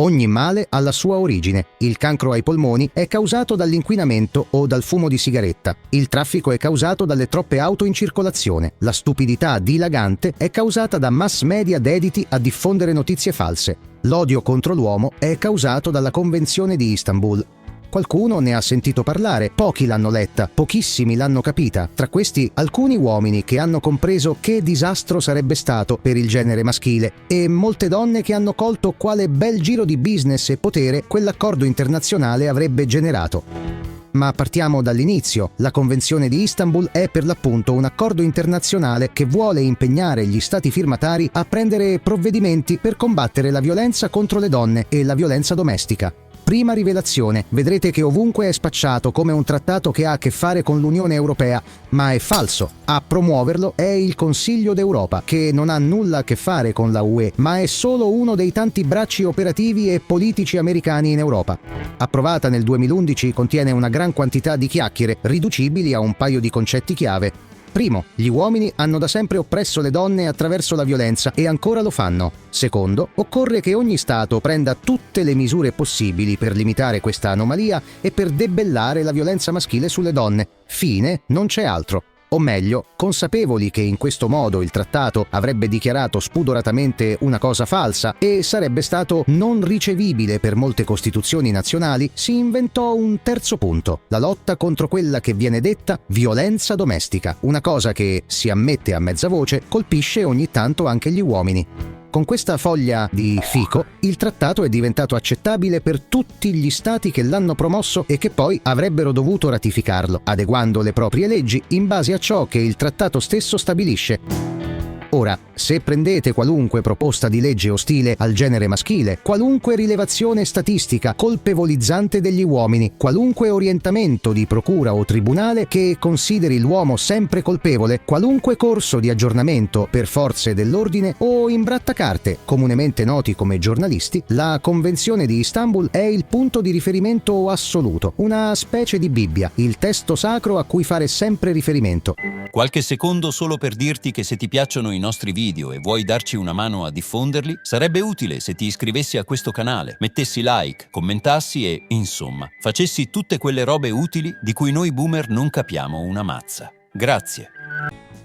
Ogni male ha la sua origine. Il cancro ai polmoni è causato dall'inquinamento o dal fumo di sigaretta. Il traffico è causato dalle troppe auto in circolazione. La stupidità dilagante è causata da mass media dediti a diffondere notizie false. L'odio contro l'uomo è causato dalla Convenzione di Istanbul. Qualcuno ne ha sentito parlare, pochi l'hanno letta, pochissimi l'hanno capita. Tra questi alcuni uomini che hanno compreso che disastro sarebbe stato per il genere maschile e molte donne che hanno colto quale bel giro di business e potere quell'accordo internazionale avrebbe generato. Ma partiamo dall'inizio. La Convenzione di Istanbul è per l'appunto un accordo internazionale che vuole impegnare gli stati firmatari a prendere provvedimenti per combattere la violenza contro le donne e la violenza domestica. Prima rivelazione, vedrete che ovunque è spacciato come un trattato che ha a che fare con l'Unione Europea, ma è falso. A promuoverlo è il Consiglio d'Europa, che non ha nulla a che fare con la UE, ma è solo uno dei tanti bracci operativi e politici americani in Europa. Approvata nel 2011, contiene una gran quantità di chiacchiere, riducibili a un paio di concetti chiave. Primo, gli uomini hanno da sempre oppresso le donne attraverso la violenza e ancora lo fanno. Secondo, occorre che ogni Stato prenda tutte le misure possibili per limitare questa anomalia e per debellare la violenza maschile sulle donne. Fine, non c'è altro. O meglio, consapevoli che in questo modo il trattato avrebbe dichiarato spudoratamente una cosa falsa e sarebbe stato non ricevibile per molte costituzioni nazionali, si inventò un terzo punto: la lotta contro quella che viene detta violenza domestica, una cosa che, si ammette a mezza voce, colpisce ogni tanto anche gli uomini. Con questa foglia di fico, il trattato è diventato accettabile per tutti gli stati che l'hanno promosso e che poi avrebbero dovuto ratificarlo, adeguando le proprie leggi in base a ciò che il trattato stesso stabilisce. Ora, se prendete qualunque proposta di legge ostile al genere maschile, qualunque rilevazione statistica colpevolizzante degli uomini, qualunque orientamento di procura o tribunale che consideri l'uomo sempre colpevole, qualunque corso di aggiornamento per forze dell'ordine o imbrattacarte, comunemente noti come giornalisti, la Convenzione di Istanbul è il punto di riferimento assoluto, una specie di Bibbia, il testo sacro a cui fare sempre riferimento. Qualche secondo solo per dirti che se ti piacciono i nostri video e vuoi darci una mano a diffonderli, sarebbe utile se ti iscrivessi a questo canale, mettessi like, commentassi e, insomma, facessi tutte quelle robe utili di cui noi boomer non capiamo una mazza. Grazie.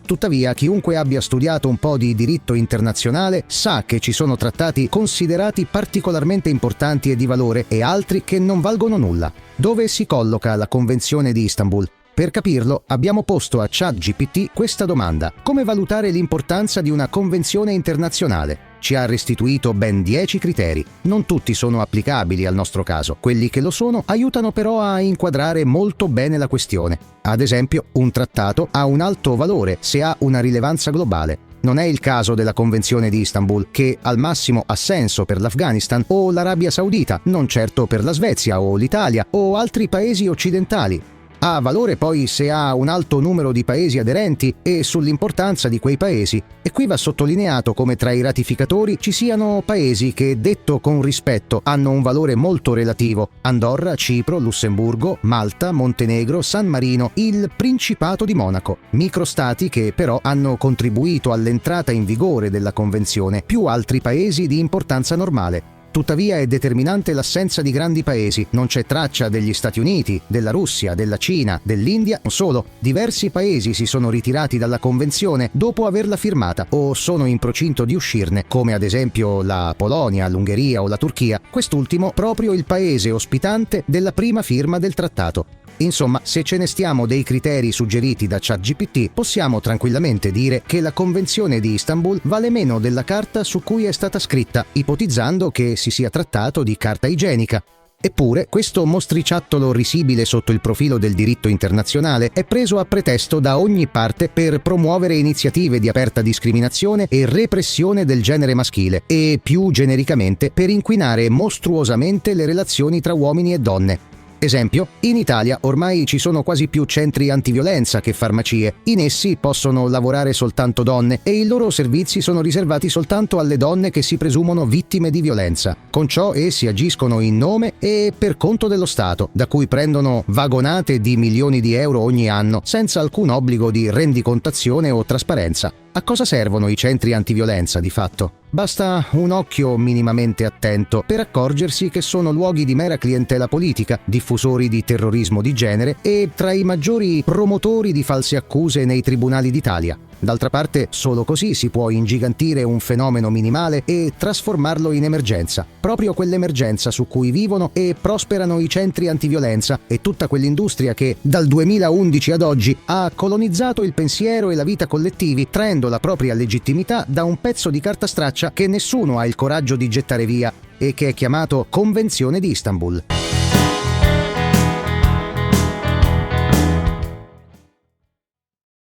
Tuttavia, chiunque abbia studiato un po' di diritto internazionale sa che ci sono trattati considerati particolarmente importanti e di valore e altri che non valgono nulla. Dove si colloca la Convenzione di Istanbul? Per capirlo, abbiamo posto a ChatGPT questa domanda: come valutare l'importanza di una convenzione internazionale? Ci ha restituito ben 10 criteri. Non tutti sono applicabili al nostro caso. Quelli che lo sono aiutano però a inquadrare molto bene la questione. Ad esempio, un trattato ha un alto valore se ha una rilevanza globale. Non è il caso della Convenzione di Istanbul, che al massimo ha senso per l'Afghanistan o l'Arabia Saudita, non certo per la Svezia o l'Italia o altri paesi occidentali. Ha valore poi se ha un alto numero di paesi aderenti e sull'importanza di quei paesi. E qui va sottolineato come tra i ratificatori ci siano paesi che, detto con rispetto, hanno un valore molto relativo: Andorra, Cipro, Lussemburgo, Malta, Montenegro, San Marino, il Principato di Monaco. Microstati che però hanno contribuito all'entrata in vigore della Convenzione, più altri paesi di importanza normale. Tuttavia è determinante l'assenza di grandi paesi. Non c'è traccia degli Stati Uniti, della Russia, della Cina, dell'India. Non solo, diversi paesi si sono ritirati dalla Convenzione dopo averla firmata o sono in procinto di uscirne, come ad esempio la Polonia, l'Ungheria o la Turchia, quest'ultimo proprio il paese ospitante della prima firma del trattato. Insomma, se ce ne stiamo dei criteri suggeriti da ChatGPT, possiamo tranquillamente dire che la Convenzione di Istanbul vale meno della carta su cui è stata scritta, ipotizzando che si sia trattato di carta igienica. Eppure, questo mostriciattolo risibile sotto il profilo del diritto internazionale è preso a pretesto da ogni parte per promuovere iniziative di aperta discriminazione e repressione del genere maschile e, più genericamente, per inquinare mostruosamente le relazioni tra uomini e donne. Esempio, in Italia ormai ci sono quasi più centri antiviolenza che farmacie. In essi possono lavorare soltanto donne e i loro servizi sono riservati soltanto alle donne che si presumono vittime di violenza. Con ciò essi agiscono in nome e per conto dello Stato, da cui prendono vagonate di milioni di euro ogni anno, senza alcun obbligo di rendicontazione o trasparenza. A cosa servono i centri antiviolenza di fatto? Basta un occhio minimamente attento per accorgersi che sono luoghi di mera clientela politica, diffusori di terrorismo di genere e tra i maggiori promotori di false accuse nei tribunali d'Italia. D'altra parte, solo così si può ingigantire un fenomeno minimale e trasformarlo in emergenza, proprio quell'emergenza su cui vivono e prosperano i centri antiviolenza e tutta quell'industria che, dal 2011 ad oggi, ha colonizzato il pensiero e la vita collettivi, traendo la propria legittimità da un pezzo di carta straccia che nessuno ha il coraggio di gettare via e che è chiamato Convenzione di Istanbul.